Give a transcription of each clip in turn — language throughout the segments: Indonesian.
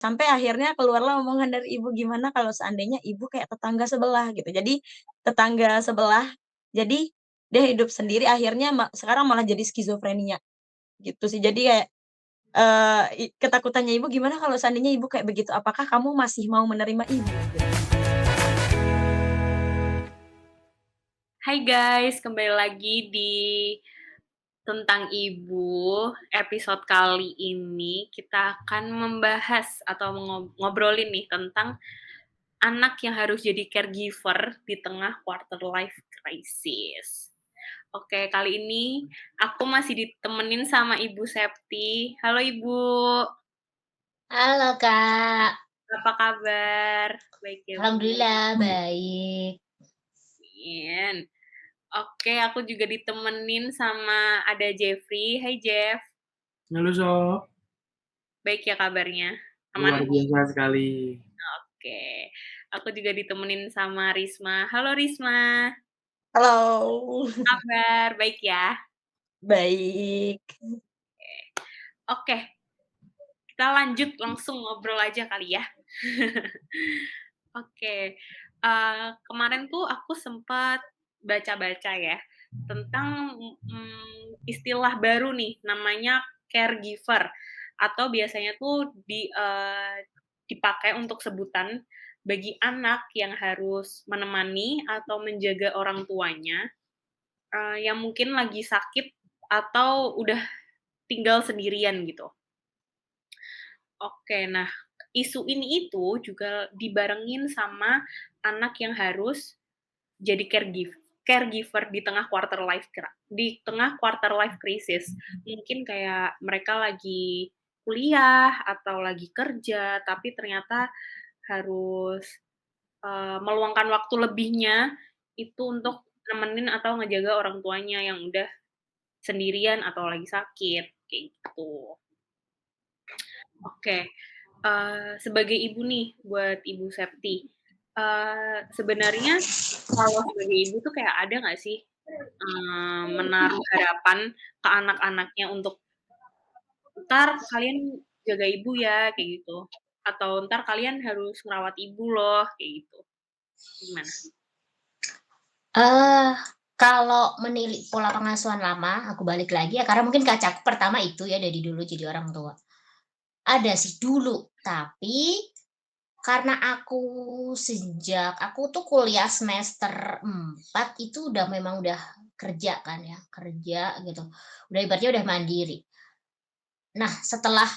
Sampai akhirnya keluarlah omongan dari ibu, "Gimana kalau seandainya ibu kayak tetangga sebelah?" Gitu. Jadi tetangga sebelah, jadi dia hidup sendiri akhirnya sekarang malah jadi skizofrenia, gitu sih. Jadi kayak, ketakutannya ibu, "Gimana kalau seandainya ibu kayak begitu? Apakah kamu masih mau menerima ibu?" Gitu. Hai guys, kembali lagi di Tentang Ibu. Episode kali ini kita akan membahas atau ngobrolin nih tentang anak yang harus jadi caregiver di tengah quarter life crisis. Oke, kali ini aku masih ditemenin sama Ibu Septi. Halo Ibu, Halo Kak, apa kabar? Baik ya Bu. alhamdulillah baik. Amin. Oke, aku juga ditemenin sama ada Jeffrey. Hai Jeff, Halo Sob, baik ya kabarnya? Aman? luar biasa sekali. Oke, aku juga ditemenin sama Risma. Halo Risma, Halo. kabar? Baik ya? Baik. Oke, kita lanjut langsung ngobrol aja kali ya. Oke, kemarin tuh aku sempat baca-baca ya tentang istilah baru nih namanya caregiver atau biasanya tuh dipakai untuk sebutan bagi anak yang harus menemani atau menjaga orang tuanya yang mungkin lagi sakit atau udah tinggal sendirian gitu. Oke, nah isu ini itu juga dibarengin sama anak yang harus jadi caregiver di tengah quarter life crisis. Mungkin kayak mereka lagi kuliah atau lagi kerja, tapi ternyata harus meluangkan waktu lebihnya itu untuk nemenin atau ngejaga orang tuanya yang udah sendirian atau lagi sakit, kayak gitu. Oke, sebagai ibu nih, buat Ibu Septi, sebenarnya kalau sebagai ibu tuh kayak ada nggak sih, menaruh harapan ke anak-anaknya untuk, "Entar kalian jaga ibu ya," kayak gitu, atau, "Entar kalian harus ngerawat ibu loh," kayak gitu. Gimana? Eh, Kalau menilik pola pengasuhan lama, aku balik lagi ya, karena mungkin kacaku pertama itu ya dari dulu jadi orang tua. Ada sih dulu, tapi karena aku tuh kuliah semester 4 itu memang udah kerja kan ya, kerja gitu. Udah ibaratnya udah mandiri. Nah, setelah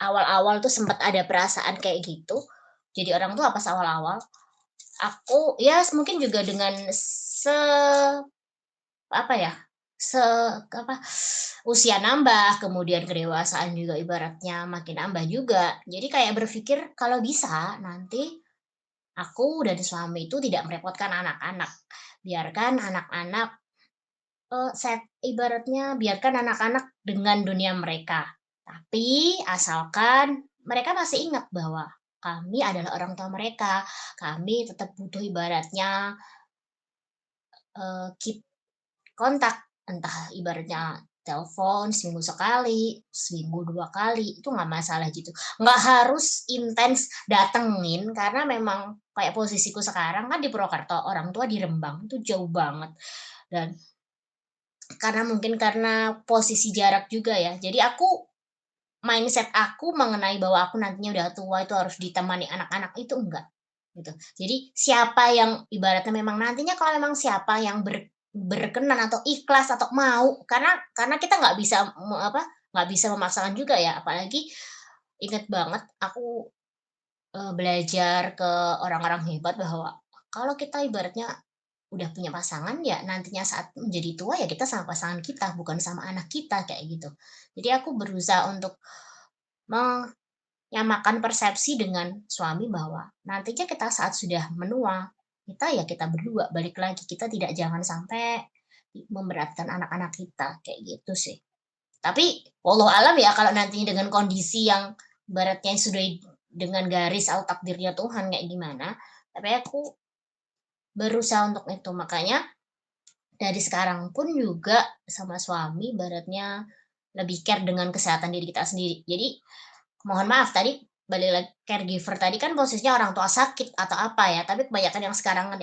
awal-awal tuh sempat ada perasaan kayak gitu, jadi orang tua pas awal-awal, aku ya mungkin juga dengan apa ya, se apa, usia nambah, kemudian kedewasaan juga ibaratnya makin nambah juga. Jadi kayak berpikir kalau bisa nanti aku dan suami itu tidak merepotkan anak-anak. Biarkan anak-anak, ibaratnya biarkan anak-anak dengan dunia mereka. Tapi asalkan mereka masih ingat bahwa kami adalah orang tua mereka, kami tetap butuh ibaratnya, keep kontak, entah ibaratnya telepon seminggu sekali, seminggu 2 kali, itu nggak masalah gitu. Nggak harus intens datengin, karena memang kayak posisiku sekarang kan di Purwokerto, orang tua di Rembang, itu jauh banget. Dan karena posisi jarak juga ya, jadi mindset aku mengenai bahwa aku nantinya udah tua itu harus ditemani anak-anak itu enggak, gitu. Jadi siapa yang ibaratnya memang nantinya kalau memang siapa yang berkenan atau ikhlas atau mau, karena kita nggak bisa memaksakan juga ya, apalagi inget banget aku, belajar ke orang-orang hebat bahwa kalau kita ibaratnya udah punya pasangan ya nantinya saat menjadi tua ya kita sama pasangan kita, bukan sama anak kita, kayak gitu. Jadi aku berusaha untuk menyamakan persepsi dengan suami bahwa nantinya kita saat sudah menua, kita ya kita berdua, balik lagi, kita tidak jangan sampai memberatkan anak-anak kita, kayak gitu sih. Tapi wallahu alam ya kalau nantinya dengan kondisi yang ibaratnya sudah dengan garis atau takdirnya Tuhan kayak gimana, tapi aku berusaha untuk itu. Makanya dari sekarang pun juga sama suami ibaratnya lebih care dengan kesehatan diri kita sendiri. Jadi, mohon maaf tadi balik lagi caregiver tadi kan posisinya orang tua sakit atau apa ya, tapi kebanyakan yang sekarang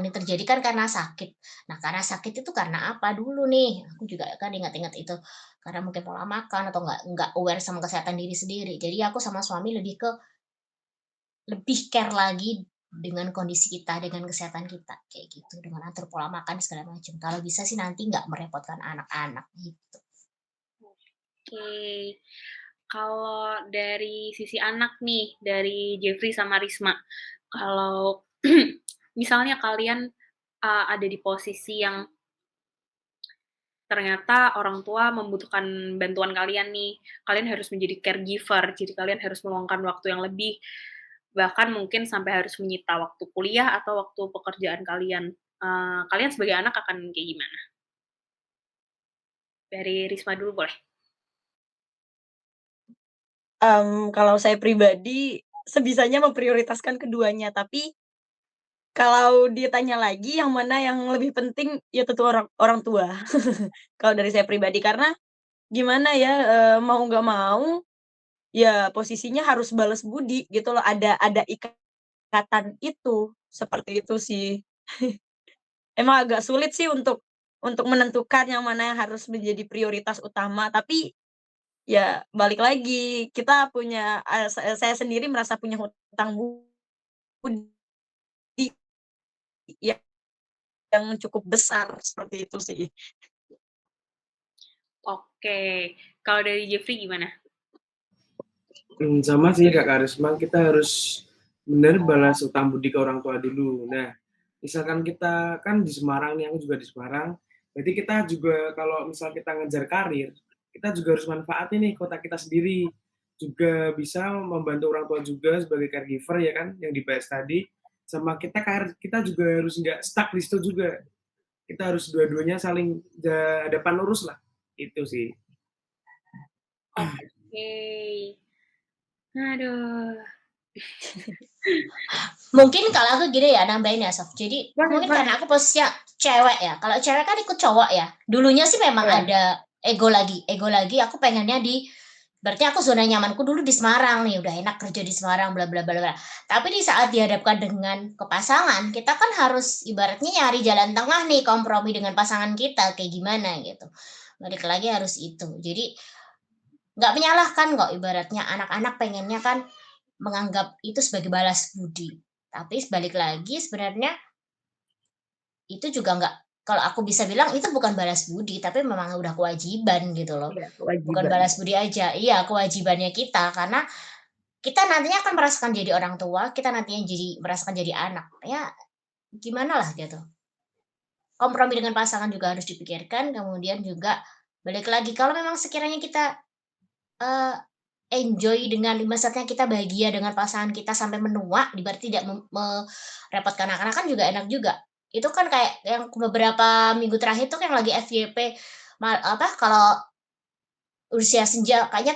ini terjadi kan karena sakit. Nah, karena sakit itu karena apa dulu nih? Aku juga kan ingat-ingat itu, karena mungkin pola makan atau nggak aware sama kesehatan diri sendiri. Jadi aku sama suami lebih care lagi dengan kondisi kita, dengan kesehatan kita, kayak gitu, dengan atur pola makan segala macam. Kalau bisa sih nanti nggak merepotkan anak-anak, gitu. Oke. Kalau dari sisi anak nih, dari Jeffrey sama Risma, kalau misalnya kalian, ada di posisi yang ternyata orang tua membutuhkan bantuan kalian nih, kalian harus menjadi caregiver, jadi kalian harus meluangkan waktu yang lebih, bahkan mungkin sampai harus menyita waktu kuliah atau waktu pekerjaan kalian. Kalian sebagai anak akan kayak gimana? Dari Risma dulu boleh? Kalau saya pribadi sebisanya memprioritaskan keduanya, tapi kalau ditanya lagi yang mana yang lebih penting, ya tentu orang orang tua. Kalau dari saya pribadi, karena gimana ya, mau nggak mau, ya posisinya harus balas budi gitu loh, ada ikatan itu, seperti itu sih. Emang agak sulit sih untuk menentukan yang mana yang harus menjadi prioritas utama, tapi ya balik lagi, kita punya saya sendiri merasa punya hutang budi ya yang cukup besar, seperti itu sih. Oke, kalau dari Jeffrey gimana? Sama sih Kak Karisma, kita harus benar balas utang budi ke orang tua dulu. Nah, misalkan kita kan di Semarang nih, aku juga di Semarang, berarti kita juga kalau misal kita ngejar karir, kita juga harus manfaatin nih kota kita sendiri. Juga bisa membantu orang tua juga sebagai caregiver ya kan, yang dibahas tadi. Sama kita karir kita juga harus nggak stuck di situ juga. Kita harus dua-duanya saling hadapan lurus lah. Itu sih. Oke. Aduh. Mungkin kalau aku gini ya, nambahin ya, Sof. Jadi, Boleh mungkin boleh. karena aku posisinya cewek ya. Kalau cewek kan ikut cowok ya. Dulunya sih memang Iya. ada ego lagi aku pengennya berarti aku zona nyamanku dulu di Semarang nih, udah enak kerja di Semarang, bla bla bla bla. Tapi di saat dihadapkan dengan kepasangan, kita kan harus ibaratnya nyari jalan tengah nih, kompromi dengan pasangan kita kayak gimana gitu. Balik lagi harus itu. Jadi nggak menyalahkan kok, ibaratnya anak-anak pengennya kan menganggap itu sebagai balas budi. Tapi balik lagi sebenarnya itu juga nggak, kalau aku bisa bilang itu bukan balas budi, tapi memang udah kewajiban gitu loh. Iya, Bukan kewajiban. balas budi aja, iya kewajibannya kita, karena kita nantinya akan merasakan jadi orang tua, kita nantinya merasakan jadi anak. Ya gimana lah gitu. Kompromi dengan pasangan juga harus dipikirkan, kemudian juga balik lagi kalau memang sekiranya kita, eee, enjoy dengan maksudnya kita bahagia dengan pasangan kita sampai menua, berarti tidak merepotkan anak-anak kan juga enak juga. Itu kan kayak yang beberapa minggu terakhir tuh yang lagi FYP kalau usia senja kayaknya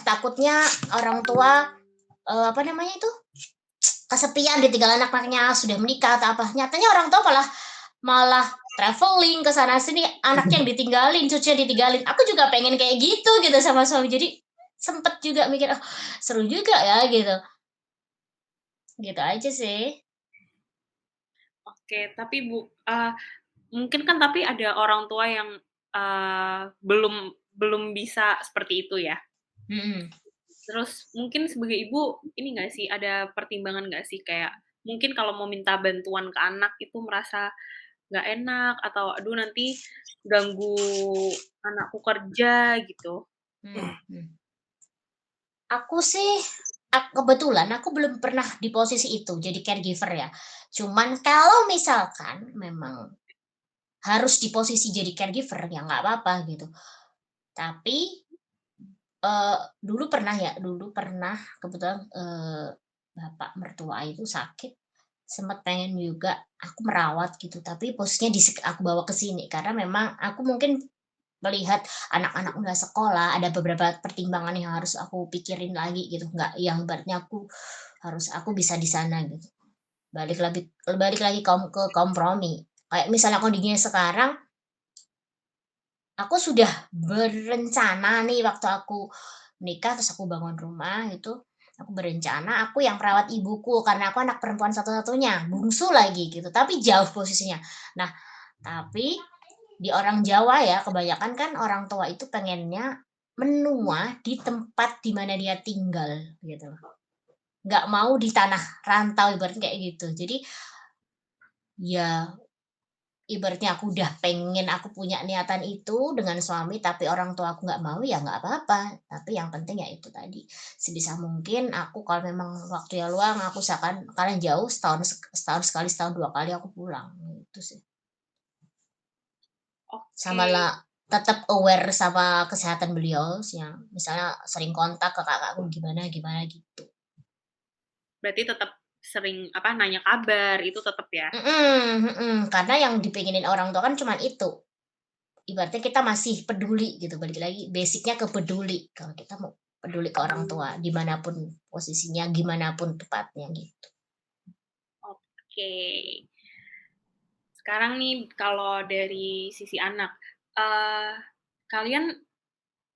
takutnya orang tua, apa namanya itu, kesepian ditinggal anak-anaknya sudah menikah atau apa, nyatanya orang tua malah malah traveling ke sana sini, anaknya yang ditinggalin, cucunya ditinggalin. Aku juga pengen kayak gitu sama suami. Jadi sempet juga mikir, "Oh, seru juga ya," gitu. Gitu aja sih. Oke, tapi mungkin kan tapi ada orang tua yang, belum belum bisa seperti itu ya. Mhm. Terus mungkin sebagai ibu, ini nggak sih, ada pertimbangan nggak sih kayak mungkin kalau mau minta bantuan ke anak itu merasa nggak enak atau, "Aduh nanti ganggu anakku kerja," gitu? Mhm, mhm. Aku sih, kebetulan aku belum pernah di posisi itu, jadi caregiver ya. Cuman kalau misalkan memang harus di posisi jadi caregiver, ya nggak apa-apa gitu. Tapi, dulu pernah kebetulan, bapak mertua itu sakit, sempet pengen juga aku merawat gitu, tapi posisinya aku bawa ke sini karena memang aku mungkin melihat anak-anak udah sekolah, ada beberapa pertimbangan yang harus aku pikirin lagi gitu, nggak yang ibaratnya aku bisa di sana gitu. Balik lagi ke kompromi. Kayak misalnya kondisinya sekarang, Aku sudah berencana nih waktu aku nikah, terus aku bangun rumah itu, aku berencana aku yang merawat ibuku karena aku anak perempuan satu-satunya, bungsu lagi gitu, tapi jauh posisinya. Nah, tapi di orang Jawa ya, kebanyakan kan orang tua itu pengennya menua di tempat di mana dia tinggal gitu loh. Nggak mau di tanah rantau ibaratnya kayak gitu. Jadi ya ibaratnya aku udah pengen aku punya niatan itu dengan suami, tapi orang tua aku nggak mau, ya nggak apa-apa. Tapi yang penting ya itu tadi, sebisa mungkin aku kalau memang waktunya luang, aku usahakan karena jauh setahun sekali, setahun 2 kali aku pulang, gitu sih. Sama Oke, lah tetap aware sama kesehatan beliau, yang misalnya sering kontak ke kakakku gimana gimana gitu. berarti tetap sering apa nanya kabar itu tetap ya? Karena yang dipengenin orang tua kan cuman itu. Ibaratnya kita masih peduli gitu, balik lagi basic-nya ke peduli, kalau kita mau peduli ke orang tua, dimanapun posisinya, gimana pun tepatnya gitu. Oke. Sekarang nih kalau dari sisi anak, kalian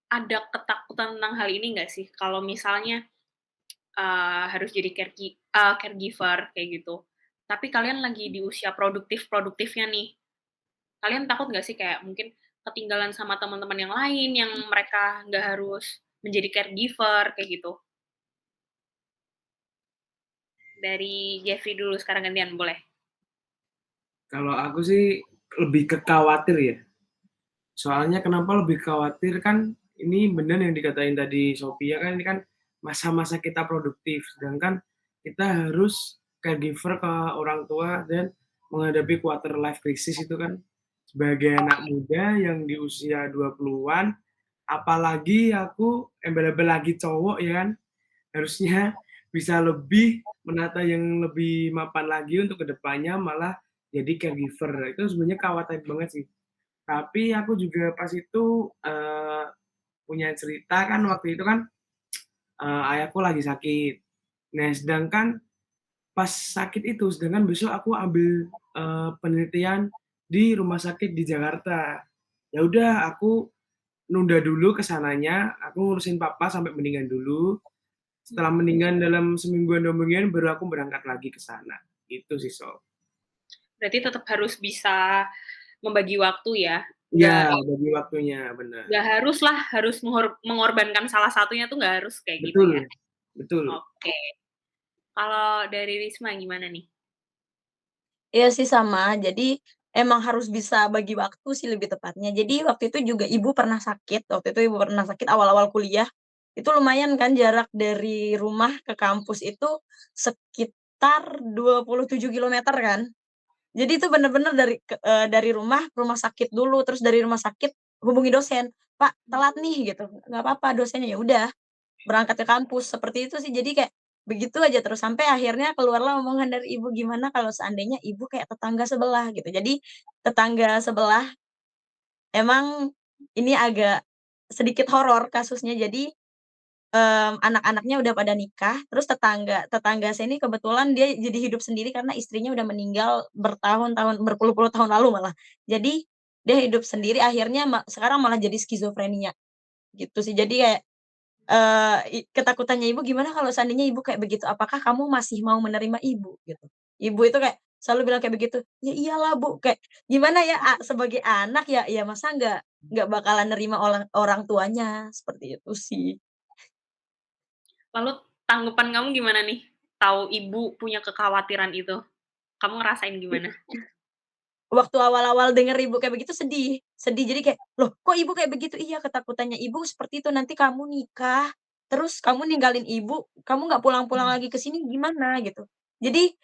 ada ketakutan tentang hal ini nggak sih? Kalau misalnya, harus jadi caregiver kayak gitu, tapi kalian lagi di usia produktifnya nih, kalian takut nggak sih kayak mungkin ketinggalan sama teman-teman yang lain yang mereka nggak harus menjadi caregiver kayak gitu? Dari Jeffrey dulu sekarang gantian boleh? Kalau aku sih lebih ke khawatir ya. Soalnya kenapa lebih khawatir kan ini benar yang dikatain tadi Sophia kan ini kan masa-masa kita produktif, sedangkan kita harus caregiver ke orang tua dan menghadapi quarter life crisis itu kan sebagai anak muda yang di usia 20-an, apalagi aku embel-embel lagi cowok ya kan, harusnya bisa lebih menata yang lebih mapan lagi untuk kedepannya malah jadi caregiver. Itu sebenarnya khawatir banget sih. Tapi aku juga pas itu, punya cerita kan waktu itu kan, ayahku lagi sakit. Nah, sedangkan pas sakit itu, sedangkan besok aku ambil, penelitian di rumah sakit di Jakarta. Ya udah aku nunda dulu ke sananya, aku ngurusin papa sampai mendingan dulu, setelah mendingan dalam semingguan, 2 mingguan baru aku berangkat lagi ke sana, gitu sih, Sob. Berarti tetap harus bisa membagi waktu ya? Iya, Nggak bagi waktunya, bener. nggak haruslah harus mengorbankan salah satunya tuh nggak harus kayak gitu Betul ya? betul. Oke. Kalau dari Risma gimana nih? Iya sih sama, jadi emang harus bisa bagi waktu sih lebih tepatnya. Jadi waktu itu juga ibu pernah sakit, waktu itu ibu pernah sakit awal-awal kuliah, itu lumayan kan jarak dari rumah ke kampus itu sekitar 27 kilometer kan. Jadi itu bener-bener dari rumah ke rumah sakit dulu, terus dari rumah sakit hubungi dosen, "Pak, telat nih," gitu, "Nggak apa-apa," dosennya, ya udah berangkat ke kampus, seperti itu sih. Jadi kayak begitu aja terus sampai akhirnya keluarlah omongan dari ibu, "Gimana kalau seandainya ibu kayak tetangga sebelah?" Gitu. Jadi tetangga sebelah emang ini agak sedikit horor kasusnya. Jadi, anak-anaknya udah pada nikah, terus tetangga tetangga saya ini kebetulan dia jadi hidup sendiri karena istrinya udah meninggal bertahun-tahun, berpuluh-puluh tahun lalu malah. Jadi dia hidup sendiri akhirnya sekarang malah jadi skizofrenia, gitu sih. Jadi kayak ketakutannya ibu, "Gimana kalau seandainya ibu kayak begitu, apakah kamu masih mau menerima ibu?" Gitu. Ibu itu kayak selalu bilang kayak begitu, "Ya iyalah Bu," kayak gimana ya, sebagai anak ya masa nggak bakalan nerima orang tuanya, seperti itu sih. Lalu tanggapan kamu gimana nih, tahu ibu punya kekhawatiran itu? Kamu ngerasain gimana? Waktu awal-awal denger ibu kayak begitu sedih sedih jadi kayak, "Loh kok ibu kayak begitu?" "Iya ketakutannya ibu seperti itu, nanti kamu nikah, terus kamu ninggalin ibu, kamu nggak pulang-pulang lagi ke sini gimana?" Gitu. Jadi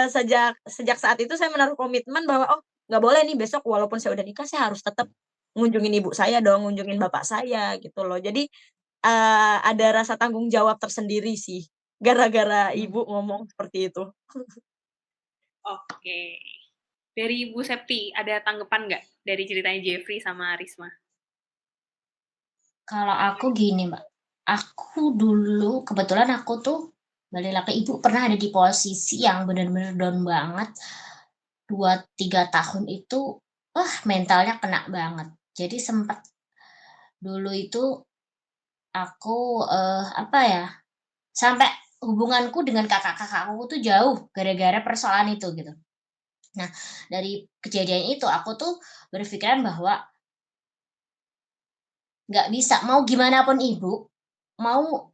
sejak sejak saat itu saya menaruh komitmen bahwa, "Oh, nggak boleh nih besok walaupun saya udah nikah, saya harus tetap ngunjungin ibu saya dong, ngunjungin bapak saya," gitu loh. Jadi, ada rasa tanggung jawab tersendiri sih, gara-gara ibu ngomong seperti itu. Oke. Dari Ibu Septi, ada tanggapan nggak dari ceritanya Jeffrey sama Risma? Kalau aku gini, Mbak, aku dulu kebetulan aku tuh balik lagi ibu pernah ada di posisi yang bener-bener down banget, 2 3 tahun itu, wah mentalnya kena banget. Jadi sempat dulu itu aku, apa ya, sampai hubunganku dengan kakak-kakakku tuh jauh gara-gara persoalan itu gitu. Nah, dari kejadian itu aku tuh berpikiran bahwa nggak bisa, mau gimana pun ibu, mau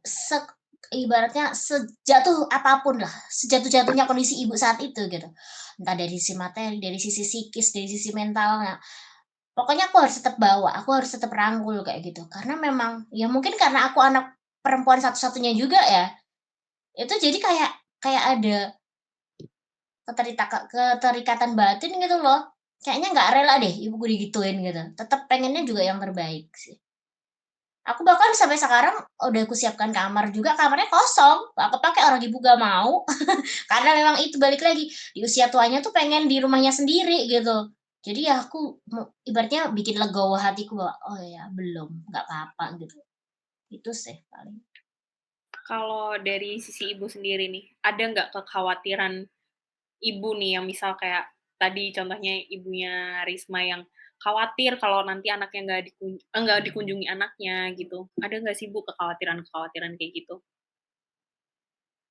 ibaratnya sejatuh apapun lah, sejatuh-jatuhnya kondisi ibu saat itu gitu. Entah dari sisi materi, dari sisi psikis, dari sisi mentalnya. Pokoknya aku harus tetap bawa, aku harus tetap rangkul kayak gitu. Karena memang ya mungkin karena aku anak perempuan satu-satunya juga ya, itu jadi kayak kayak ada keterikatan batin gitu loh. Kayaknya nggak rela deh ibuku digituin gitu. Tetap pengennya juga yang terbaik sih. Aku bahkan sampai sekarang udah aku siapkan kamar juga, kamarnya kosong, nggak kepakai, orang ibu nggak mau. Karena memang itu balik lagi, di usia tuanya tuh pengen di rumahnya sendiri gitu. Jadi ya aku ibaratnya bikin legowo hatiku bahwa, "Oh ya belum, nggak apa-apa," gitu. Itu sih paling. Kalau dari sisi ibu sendiri nih, ada nggak kekhawatiran ibu nih yang misal kayak tadi contohnya ibunya Risma yang khawatir kalau nanti anaknya nggak dikunjungi anaknya gitu. Ada nggak sih Bu kekhawatiran-kekhawatiran kayak gitu?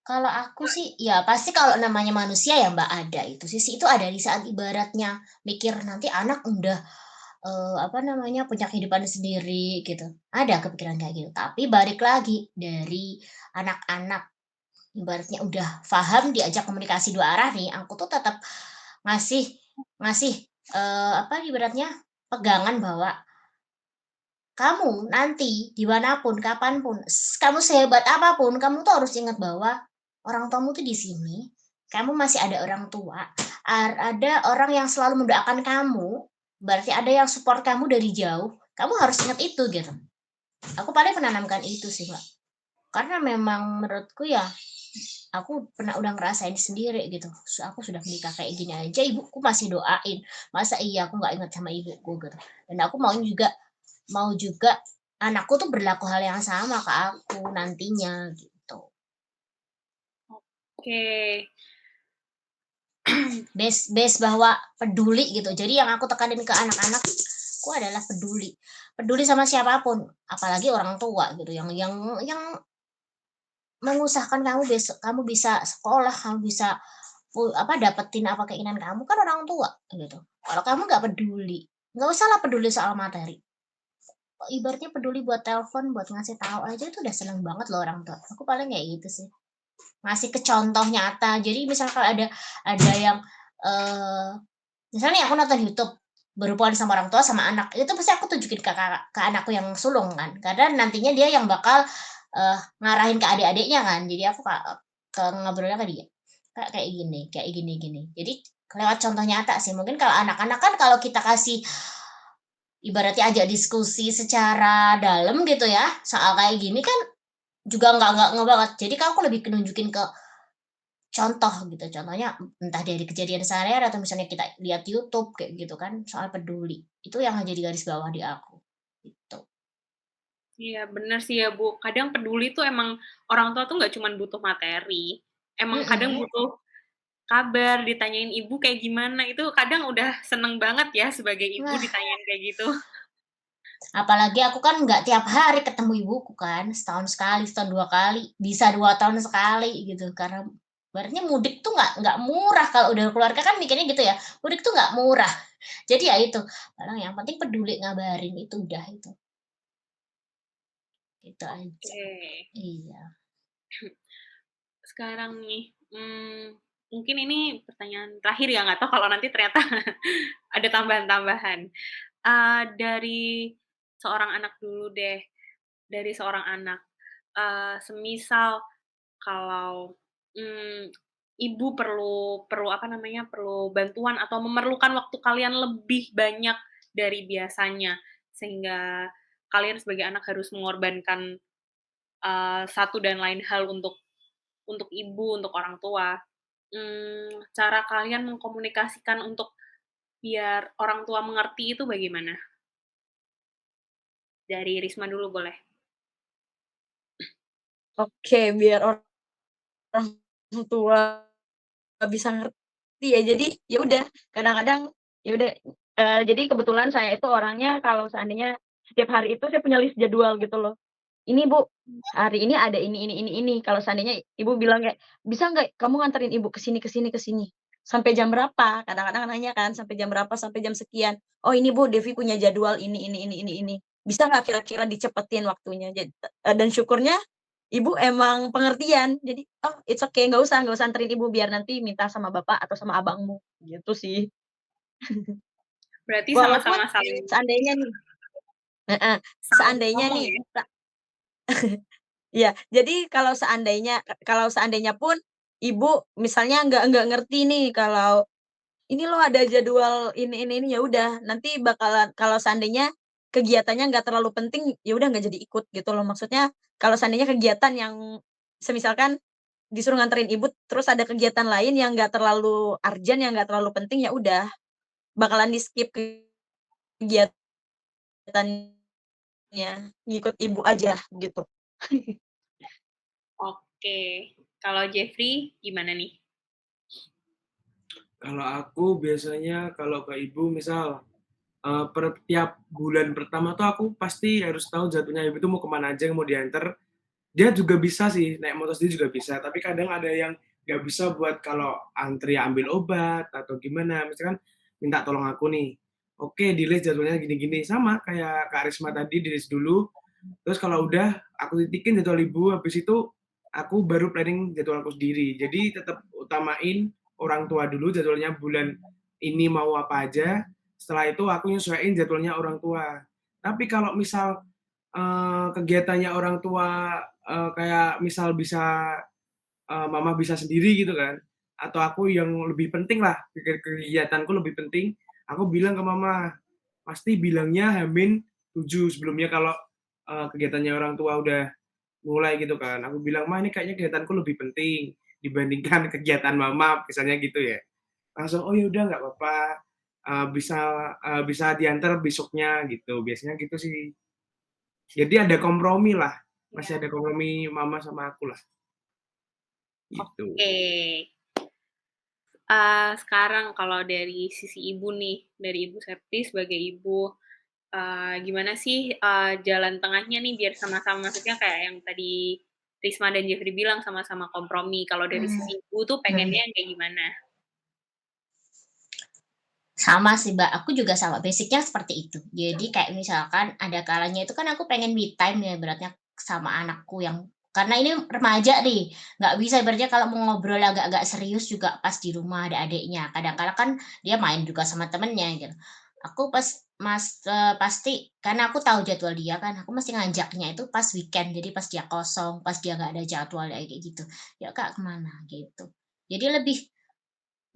Kalau aku sih, ya pasti kalau namanya manusia ya Mbak ada itu, sisi itu ada di saat ibaratnya mikir nanti anak udah, apa namanya, punya kehidupan sendiri gitu, ada kepikiran kayak gitu. Tapi balik lagi, dari anak-anak ibaratnya udah paham diajak komunikasi 2 arah nih, aku tuh tetap ngasih ngasih, apa ibaratnya, pegangan bahwa kamu nanti dimanapun kapanpun kamu sehebat apapun, kamu tuh harus ingat bahwa orang tuamu tuh di sini, kamu masih ada orang tua, ada orang yang selalu mendoakan kamu, berarti ada yang support kamu dari jauh, kamu harus ingat itu gitu. Aku paling menanamkan itu sih, Mbak. Karena memang menurutku ya, aku udah ngerasain sendiri gitu, aku sudah menikah kayak gini aja ibuku masih doain, masa iya aku nggak ingat sama ibuku gitu. Dan aku mau juga anakku tuh berlaku hal yang sama ke aku nantinya gitu. Oke. Base bahwa peduli gitu. Jadi yang aku tekanin ke anak-anakku adalah peduli. Peduli sama siapapun, apalagi orang tua gitu yang mengusahakan kamu bisa sekolah, kamu bisa dapetin apa keinginan kamu kan orang tua gitu. Kalau kamu nggak peduli, nggak usahlah peduli soal materi. Ibaratnya peduli buat telepon, buat ngasih tahu aja itu udah seneng banget loh orang tua. Aku paling kayak gitu sih. Ngasih ke contoh nyata. Jadi misalkan ada yang misalnya aku nonton YouTube berhubungan sama orang tua sama anak, itu pasti aku tunjukin ke anakku yang sulung kan. Karena nantinya dia yang bakal ngarahin ke adik-adiknya kan. Jadi aku ngobrolnya ke dia. Kayak gini, kayak gini gini. Jadi lewat contoh nyata sih. Mungkin kalau anak-anak kan kalau kita kasih ibaratnya ajak diskusi secara dalam gitu ya, soal kayak gini kan juga nggak banget. Jadi kan aku lebih nunjukin ke contoh gitu, contohnya entah dari kejadian sehari-hari atau misalnya kita lihat YouTube kayak gitu kan, soal peduli. Itu yang jadi garis bawah di aku, gitu. Iya bener sih ya Bu, kadang peduli tuh emang orang tua tuh nggak cuman butuh materi, emang kadang Mhm. butuh kabar, ditanyain ibu kayak gimana, itu kadang udah seneng banget ya sebagai ibu Wah, ditanyain kayak gitu. apalagi aku kan nggak tiap hari ketemu ibuku kan, setahun sekali, setahun 2 kali, bisa 2 tahun sekali gitu. Karena ibaratnya mudik tuh nggak murah kalau udah keluarga kan mikirnya gitu ya, mudik tuh nggak murah. Jadi ya itu, kadang yang penting peduli ngabarin itu udah itu, itu aja. Oke, Iya. sekarang nih, mungkin ini pertanyaan terakhir ya, nggak tahu kalau nanti ternyata ada tambahan-tambahan. Dari seorang anak dulu deh, dari seorang anak, semisal kalau, ibu perlu perlu apa namanya, perlu bantuan atau memerlukan waktu kalian lebih banyak dari biasanya, sehingga kalian sebagai anak harus mengorbankan, satu dan lain hal untuk ibu, untuk orang tua. Cara kalian mengkomunikasikan untuk biar orang tua mengerti itu bagaimana? Dari Risma dulu boleh. Oke, biar orang tua bisa ngerti ya. Jadi ya udah, kadang-kadang ya udah Jadi kebetulan saya itu orangnya kalau seandainya setiap hari itu saya punya list jadwal gitu loh. "Ini Bu, hari ini ada ini." Kalau seandainya ibu bilang kayak, "Bisa nggak kamu nganterin ibu ke sini ke sini ke sini?" "Sampai jam berapa?" Kadang-kadang nanya kan, "Sampai jam berapa?" "Sampai jam sekian." "Oh ini Bu, Devi punya jadwal ini. Bisa nggak kira-kira dicepetin waktunya?" Dan syukurnya ibu emang pengertian. Jadi, "Oh it's okay, nggak usah anterin ibu, biar nanti minta sama bapak atau sama abangmu." Gitu sih. Berarti Walaupun sama-sama saling seandainya nih heeh, saling seandainya ngomong nih ya? iya, jadi kalau seandainya pun ibu misalnya nggak ngerti nih kalau, "Ini loh ada jadwal ini," ya udah nanti bakalan kalau seandainya kegiatannya nggak terlalu penting, ya udah nggak jadi ikut gitu loh. Maksudnya kalau seandainya kegiatan yang semisalkan disuruh nganterin ibu, terus ada kegiatan lain yang nggak terlalu urgent, yang nggak terlalu penting, ya udah bakalan di-skip kegiatannya, ngikut ibu aja gitu. Oke. Kalau Jeffrey gimana nih? Kalau aku biasanya kalau ke ibu misal, per tiap bulan pertama tuh aku pasti harus tahu jadwalnya ibu tuh mau kemana aja yang mau diantar. Dia juga bisa sih, naik motor sendiri juga bisa, tapi kadang ada yang nggak bisa buat kalau antri ambil obat atau gimana, misalkan minta tolong aku nih, "Oke, di-list jadwalnya gini-gini." Sama kayak Kak Risma tadi, di-list dulu, terus kalau udah aku titikin jadwal ibu, habis itu aku baru planning jadwal aku sendiri. Jadi tetap utamain orang tua dulu jadwalnya bulan ini mau apa aja, setelah itu aku nyesuaiin jadwalnya orang tua. Tapi kalau misal, kegiatannya orang tua, kayak misal bisa, mama bisa sendiri gitu kan, atau aku yang lebih penting lah, kegiatanku lebih penting, aku bilang ke mama, pasti bilangnya H-7 sebelumnya kalau, kegiatannya orang tua udah mulai gitu kan. Aku bilang, "Ma, ini kayaknya kegiatanku lebih penting dibandingkan kegiatan mama," misalnya gitu ya. Langsung, "Oh ya udah nggak apa-apa, bisa bisa diantar besoknya," gitu. Biasanya gitu sih. Jadi ada kompromi lah, masih Ya, ada kompromi mama sama aku lah, gitu. oke. Sekarang kalau dari sisi ibu nih, dari Ibu Septi sebagai ibu, gimana sih, jalan tengahnya nih biar sama-sama maksudnya kayak yang tadi Risma dan Jeffrey bilang sama-sama kompromi, kalau dari Mmm, sisi ibu tuh mhm. pengennya yang kayak gimana? Sama sih, Mbak, aku juga sama, basic-nya seperti itu. Jadi kayak misalkan ada kalanya itu kan aku pengen me time ya ibaratnya sama anakku yang karena ini remaja nih, nggak bisa ibaratnya kalau mau ngobrol agak-agak serius juga pas di rumah ada adiknya. Kadang kala kan dia main juga sama temennya gitu. Aku pasti karena aku tahu jadwal dia kan, aku mesti ngajaknya itu pas weekend, jadi pas dia kosong, pas dia nggak ada jadwal kayak gitu. "Yuk Kak, kemana?" Gitu. Jadi lebih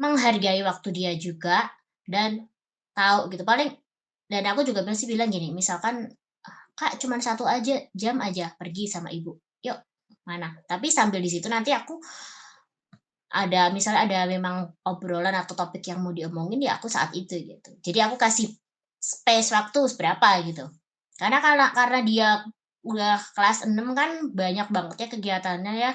menghargai waktu dia juga dan tahu gitu, paling dan aku juga pasti bilang gini, misalkan, "Kak, cuman 1 jam aja pergi sama ibu, yuk mana?" Tapi sambil di situ nanti aku misalnya ada memang obrolan atau topik yang mau diomongin, ya aku saat itu gitu. Jadi aku kasih space waktu seberapa gitu. Karena dia udah kelas 6 kan banyak banget ya kegiatannya ya.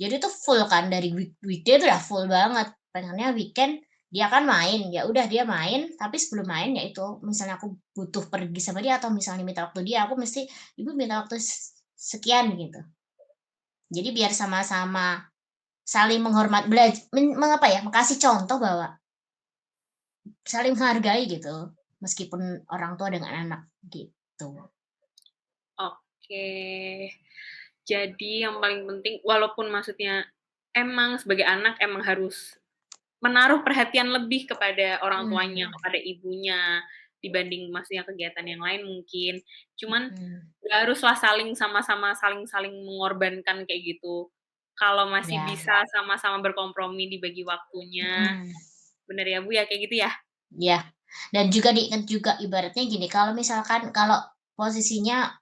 Jadi tuh full kan dari weekday tuh udah full banget, pengennya weekend dia kan main, ya udah dia main, tapi sebelum main ya itu, misalnya aku butuh pergi sama dia atau misalnya minta waktu dia, aku mesti, "Ibu minta waktu sekian," gitu. Jadi biar sama-sama saling menghormat mengapa ya, kasih contoh bahwa saling menghargai gitu, meskipun orang tua dengan anak, gitu. Oke. Jadi yang paling penting walaupun maksudnya emang sebagai anak emang harus menaruh perhatian lebih kepada orang tuanya, Mmm, kepada ibunya, dibanding maksudnya kegiatan yang lain mungkin. Cuman mhm, nggak haruslah sama-sama saling mengorbankan kayak gitu. Kalau masih iya, bisa sama-sama berkompromi dibagi waktunya, mhm. bener ya Bu ya, kayak gitu ya? Iya, dan juga diingat juga ibaratnya gini, kalau misalkan kalau posisinya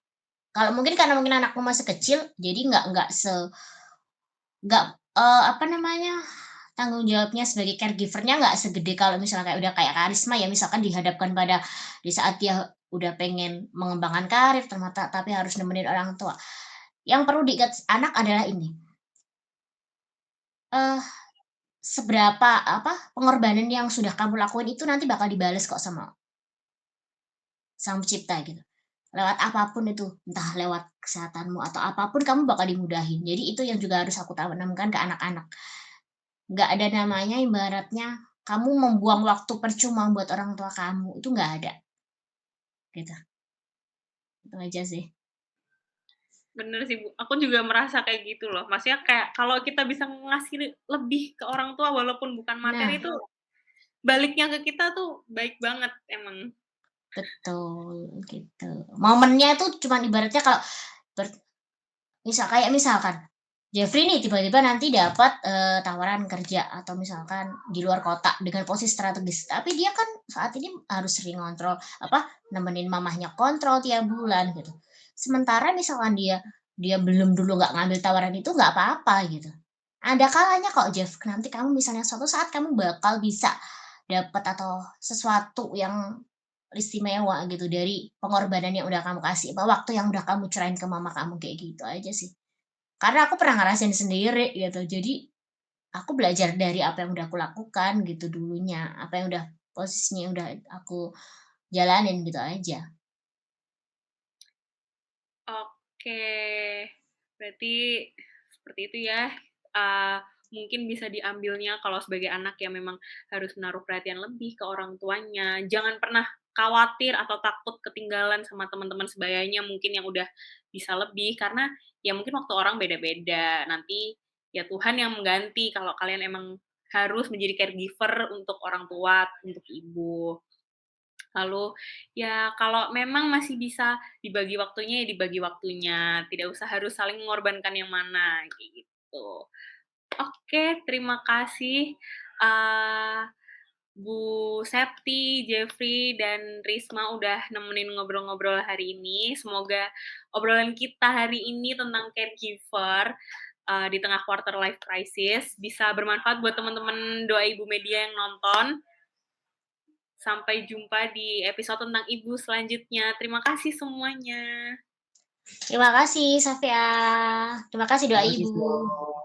kalau mungkin karena mungkin anakku masih kecil, jadi nggak, apa namanya, tanggung jawabnya sebagai caregiver-nya nggak segede kalau misalnya kayak udah kayak Karisma ya, misalkan dihadapkan pada di saat dia udah pengen mengembangkan karir tapi harus nemenin orang tua. Yang perlu diingat anak adalah ini, eee seberapa pengorbanan yang sudah kamu lakuin itu nanti bakal dibales kok sama Sang Pencipta gitu. Lewat apapun itu, entah lewat kesehatanmu atau apapun kamu bakal dimudahin. Jadi itu yang juga harus aku tanamkan ke anak-anak. Nggak ada namanya ibaratnya kamu membuang waktu percuma buat orang tua kamu, itu nggak ada, gitu. Itu aja sih. Bener sih, Bu. Aku juga merasa kayak gitu loh. Maksudnya kayak kalau kita bisa ngasih lebih ke orang tua walaupun bukan materi Nah, itu baliknya ke kita tuh baik banget emang. betul, gitu. Momennya itu cuman ibaratnya kalau ber misalkan Jeffrey nih tiba-tiba nanti dapat, tawaran kerja atau misalkan di luar kota dengan posisi strategis, tapi dia kan saat ini harus sering ngontrol nemenin mamahnya kontrol tiap bulan gitu. Sementara misalkan dia dia belum dulu nggak ngambil tawaran itu nggak apa-apa gitu. Ada kalanya kok Jeff, nanti kamu misalnya suatu saat kamu bakal bisa dapat atau sesuatu yang istimewa gitu dari pengorbanan yang udah kamu kasih, waktu yang udah kamu cerahin ke mama kamu, kayak gitu aja sih. Karena aku pernah ngerasain sendiri gitu. Jadi, aku belajar dari apa yang udah aku lakukan gitu dulunya, apa yang udah posisinya yang udah aku jalanin gitu aja. Oke, berarti seperti itu ya. Eee, Mungkin bisa diambilnya kalau sebagai anak yang memang harus menaruh perhatian lebih ke orang tuanya. Jangan pernah khawatir atau takut ketinggalan sama teman-teman sebayanya mungkin yang udah bisa lebih, karena ya mungkin waktu orang beda-beda. Nanti ya Tuhan yang mengganti kalau kalian emang harus menjadi caregiver untuk orang tua, untuk ibu. Lalu, ya kalau memang masih bisa dibagi waktunya, ya dibagi waktunya, tidak usah harus saling mengorbankan yang mana, kayak gitu. Oke, terima kasih, eee, Bu Septi, Jeffrey, dan Risma udah nemenin ngobrol-ngobrol hari ini. Semoga obrolan kita hari ini tentang caregiver, di tengah quarter life crisis bisa bermanfaat buat teman-teman Doa Ibu Media yang nonton. Sampai jumpa di episode tentang ibu selanjutnya. Terima kasih semuanya. Terima kasih Safia, terima kasih doa Terima kasih Ibu. semua.